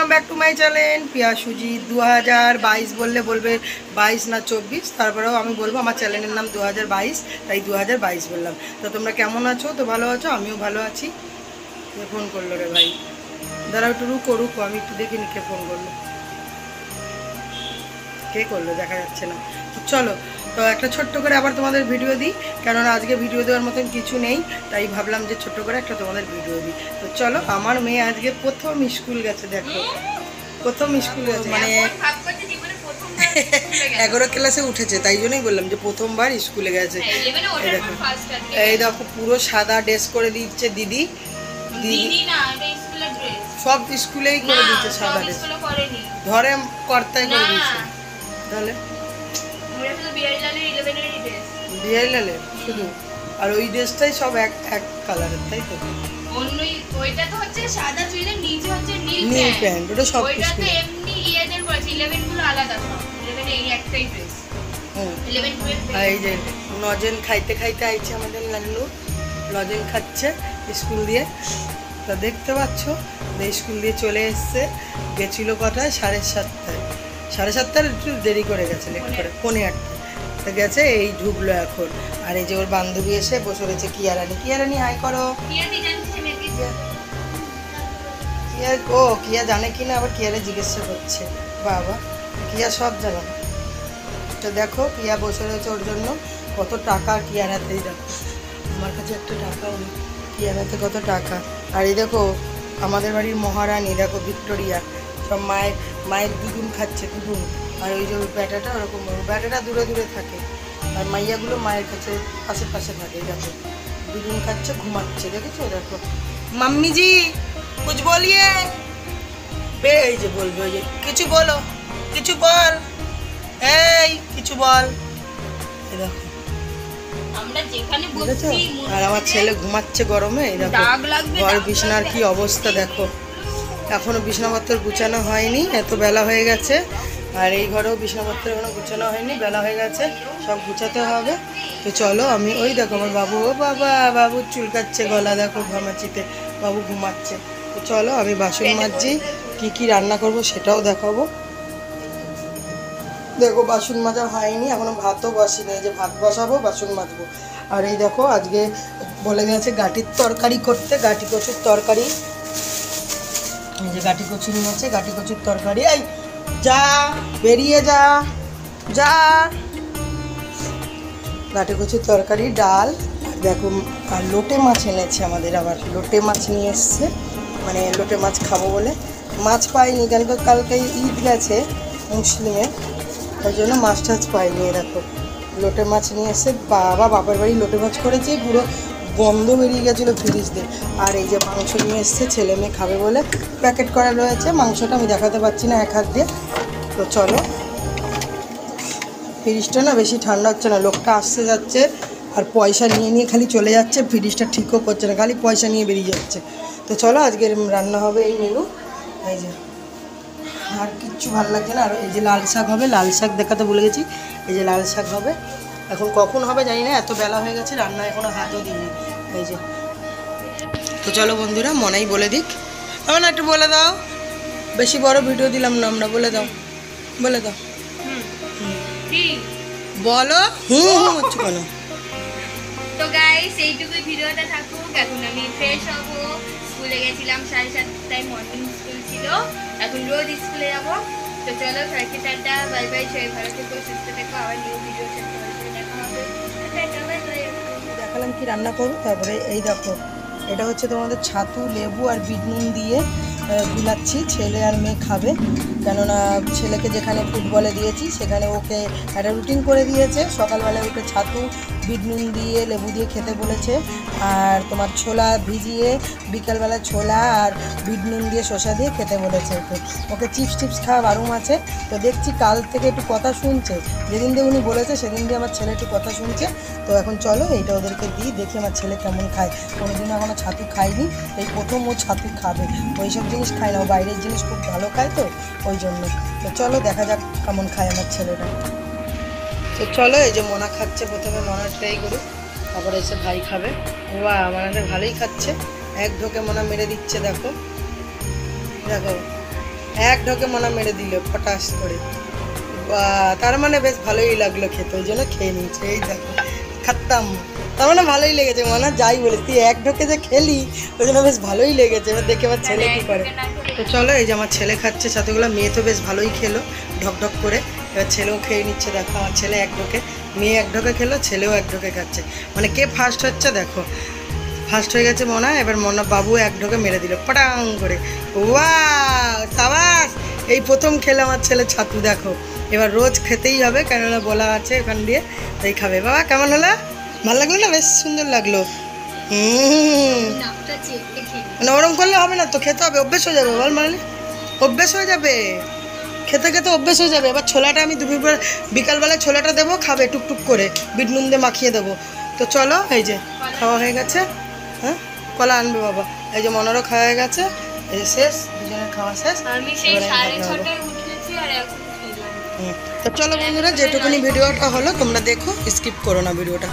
Welcome back to my channel Piya Sujit. 2022 বললে বলবে 22 না 24, তারপরেও আমি বলবো আমার চ্যানেলের নাম 2022, তাই 2022 বললাম। তো তোমরা কেমন আছো? তো ভালো আছো? আমিও ভালো আছি। ফোন করলো রে ভাই, দাঁড়াও একটু রুকো, আমি একটু দেখে নি কে ফোন করলো, কে করলো দেখা যাচ্ছে না। তো চলো, তো একটা ছোট্ট করে আবার তোমাদের ভিডিও দিই, কেননা আজকে ভিডিও দেওয়ার মতন কিছু নেই, তাই ভাবলাম যে ছোট্ট করে একটা তোমাদের ভিডিও দিই। তো চলো, আমার মেয়ে আজকে প্রথম স্কুল গেছে, দেখো প্রথম স্কুল গেছে, মানে 11 ক্লাসে উঠেছে, তাই জন্যই বললাম যে প্রথমবার স্কুলে গেছে। এই দেখো পুরো সাদা ড্রেস করে দিচ্ছে দিদি, সব স্কুলেই করে দিচ্ছে সাদা ড্রেস, ধরে কর্তায় করে দিচ্ছে। তাহলে বিয়ার লালে শুধু, আর ওই ড্রেসটাই সব এক এক কালারের, তাই তো? ওইটা তো হচ্ছে সাদা চুড়িদার, নিচে হচ্ছে নীল প্যান্ট, ওটা সব ওইটা তো এমনি ইয়েদের করেছে, 11 গুলো আলাদা, সব 11 এই একটাই ড্রেস। 11 12 এই যে নজেন খাইতে খাইতে আইছে আমাদের নানু, নজেন খাচ্ছে স্কুল দিয়ে। তা দেখতে পাচ্ছ স্কুল দিয়ে চলে এসছে, গেছিল কটায়? 7:30। 7:30 একটু দেরি করে গেছে, লেট করে 8:30 গেছে, এই ঢুকলো এখন। আর এই যে ওর বান্ধবী এসে বসে রয়েছে, কিয়ারানি হাই করো। ও কিয়া জানে কিনা আবার কিয়ারে জিজ্ঞাসা করছে, বাবা কিয়া সব জানো। তো দেখো কিয়া বসে রয়েছে, ওর জন্য কত টাকা কিয়ার হাতেই, দেখো আমার কাছে একটা টাকাও নেই, কিয়ার হাতে কত টাকা। আর এই দেখো আমাদের বাড়ির মহারানী, দেখো ভিক্টোরিয়া, সব মায়ের দুগুন খাচ্ছে, দুগুন। আর ওই যে ওই ব্যাটাটা ওরকম, ব্যাটাটা দূরে দূরে থাকে, আর মাইয়াগুলো মায়ের কাছে পাশে থাকে। দেখো দুগুন খাচ্ছে, ঘুমাচ্ছে, দেখেছো? দেখো মাম্মিজি কুছ বলিয়ে, এই যে বলবে, ওই যে কিছু বলো, কিছু বল, এই কিছু বল। দেখো আর আমার ছেলে ঘুমাচ্ছে গরমে, দেখো ঘর বিছানার কি অবস্থা, দেখো এখনো বিছানাপত্র গুছানো হয়নি, এত বেলা হয়ে গেছে। আর এই ঘরেও বিছানাপত্র এখনো গুছানো হয়নি, বেলা হয়ে গেছে, সব গুছাতে হবে। তো চলো আমি, ওই দেখো আমার বাবু, ও বাবা বাবু চুলকাচ্ছে গলা, দেখো ঘামাচিতে, বাবু ঘুমাচ্ছে। তো চলো আমি বাসন মাজছি, কি রান্না করব সেটাও দেখাবো। দেখো বাসন মাজা হয়নি এখনো, ভাতও বসিনি, এই যে ভাত বসাবো, বাসন মাজবো। আর এই দেখো আজকে বলে গেছে গাটির তরকারি করতে, গাটি কচুর তরকারি, এই যে গাটি কচু নিয়েছে, গাটি কচুর তরকারি। এই যা বেরিয়ে যা, গাটি কচুর তরকারি, ডাল, দেখো আর লোটে মাছ এনেছে আমাদের, আবার লোটে মাছ নিয়ে এসছে, মানে লোটে মাছ খাবো বলে। মাছ পাইনি কেন, কালকে ঈদ গেছে মুসলিমের, ওই জন্য মাছ টাছ পাইনি। দেখো লোটে মাছ নিয়ে এসে, বাবার বাড়ি লোটে মাছ করেছি, পুরো গন্ধ বেরিয়ে গেছিলো ফ্রিজ দিয়ে। আর এই যে মাংস নিয়ে এসছে, ছেলে মেয়ে খাবে বলে প্যাকেট করা রয়েছে, মাংসটা আমি দেখাতে পারছি না এক হাত দিয়ে। তো চলো, ফ্রিজটা না বেশি ঠান্ডা হচ্ছে না, লোকটা আসছে যাচ্ছে আর পয়সা নিয়ে খালি চলে যাচ্ছে, ফ্রিজটা ঠিকও করছে না, খালি পয়সা নিয়ে বেরিয়ে যাচ্ছে। তো চলো আজকে রান্না হবে এই মেনু, এই যে আর কিচ্ছু ভালো লাগছে না। আর এই যে লাল শাক হবে, লাল শাক দেখাতে ভুলে গেছি, এই যে লাল শাক হবে, এখন কখন হবে জানি না, এত বেলা হয়ে গেছে, রান্না এখনো হাতও দিইনি। এই যে, তো চলো বন্ধুরা, মনেই বলে দিক, আমার একটু বলে দাও, বেশি বড় ভিডিও দিলাম না আমরা, বলে দাও বলো, হচ্ছে কেন? তো গাইস এইটুকুই ভিডিওটা থাকুক, এখন আমি ফ্রেশ হবো, স্কুলে গেছিলাম 7:30 মর্নিং স্কুল ছিল, এখন রোজ স্কুলে যাবো। তো চলো সবাইকে টাটা, বাই বাই, সবাই ভালো থেকো, সুস্থ থেকো, আবার নিউ ভিডিও দেখা হবে। দেখালাম কি রান্না করবো, তারপরে এই দেখো এটা হচ্ছে তোমাদের ছাতু, লেবু আর বিট নুন দিয়ে গুলাচ্ছি, ছেলে আর মেয়ে খাবে, কেননা ছেলেকে যেখানে ফুটবলে দিয়েছি সেখানে ওকে একটা রুটিন করে দিয়েছে, সকালবেলায় উঠে ছাতু বিট নুন দিয়ে লেবু দিয়ে খেতে বলেছে, আর তোমার ছোলা ভিজিয়ে বিকালবেলা ছোলা আর বিট নুন দিয়ে শসা দিয়ে খেতে বলেছে। ওকে চিপস খাওয়া বারুম আছে। তো দেখছি কাল থেকে একটু কথা শুনছে, যেদিন দিয়ে উনি বলেছে সেদিন দিয়ে আমার ছেলে একটু কথা শুনছে। তো এখন চলো এইটা ওদেরকে দিই, দেখি আমার ছেলে কেমন খায়, কোনোদিনও এখনও ছাতু খায়নি, এই প্রথম ও ছাতু খাবে, ওইসব জিনিস খায় না, ও বাইরের জিনিস খুব ভালো খায়, তো ওই জন্য। তো চলো দেখা যাক কেমন খায় আমার ছেলেটা। তো চলো এই যে মোনা খাচ্ছে, প্রথমে মোনা ট্রাই করুক, তারপরে এসে ভাই খাবে। বাহ আমার ভালোই খাচ্ছে, এক ঢোকে মোনা মেরে দিচ্ছে, দেখো এক ঢোকে মনা মেরে দিল ফটাস করে। তার মানে বেশ ভালোই লাগলো খেতে, ওই জন্য খেয়ে নিয়েছে। এই দেখো খাতাম, তার মানে ভালোই লেগেছে মনা, যাই বলিস তুই এক ঢোকে যে খেলি ওই জন্য বেশ ভালোই লেগেছে। এবার দেখে আমার ছেলে কী করে। তো চলো, এই যে আমার ছেলে খাচ্ছে ছাতুগুলো, মেয়ে তো বেশ ভালোই খেলো ঢক ঢক করে। এবার ছেলেও খেয়ে নিচ্ছে, দেখো আমার ছেলে এক ঢোকে, মেয়ে এক ঢোকে খেলো, ছেলেও এক ঢোকে খাচ্ছে। মানে কে ফার্স্ট হচ্ছে দেখো, ফার্স্ট হয়ে গেছে মনা। এবার মনা বাবু এক ঢোকে মেরে দিল পটাং করে। ওয়াও সাবাস, এই প্রথম খেলে আমার ছেলে ছাতু। দেখো এবার রোজ খেতেই হবে, কেননা বলা আছে এখান দিয়ে, তাই খাবে। বাবা কেমন হলো, ভালো লাগলো না? বেশ সুন্দর লাগলো। মানে ওরম করলে হবে না তো, খেতে হবে, অভ্যেস হয়ে যাবে। বল মানে অভ্যেস হয়ে যাবে, খেতে খেতে অভ্যেস হয়ে যাবে। এবার ছোলাটা আমি দুপুর বিকালবেলা ছোলাটা দেবো, খাবে টুকটুক করে, বিট নুন দিয়ে মাখিয়ে দেবো। তো চলো, এই যে খাওয়া হয়ে গেছে। হ্যাঁ কলা আনবে বাবা। এই যে মনেরও খাওয়া হয়ে গেছে, এই যে শেষ, দুজনের খাওয়া শেষ। তো চলো বন্ধুরা, যেটুকুনি ভিডিওটা হলো তোমরা দেখো, স্কিপ করো না ভিডিওটা।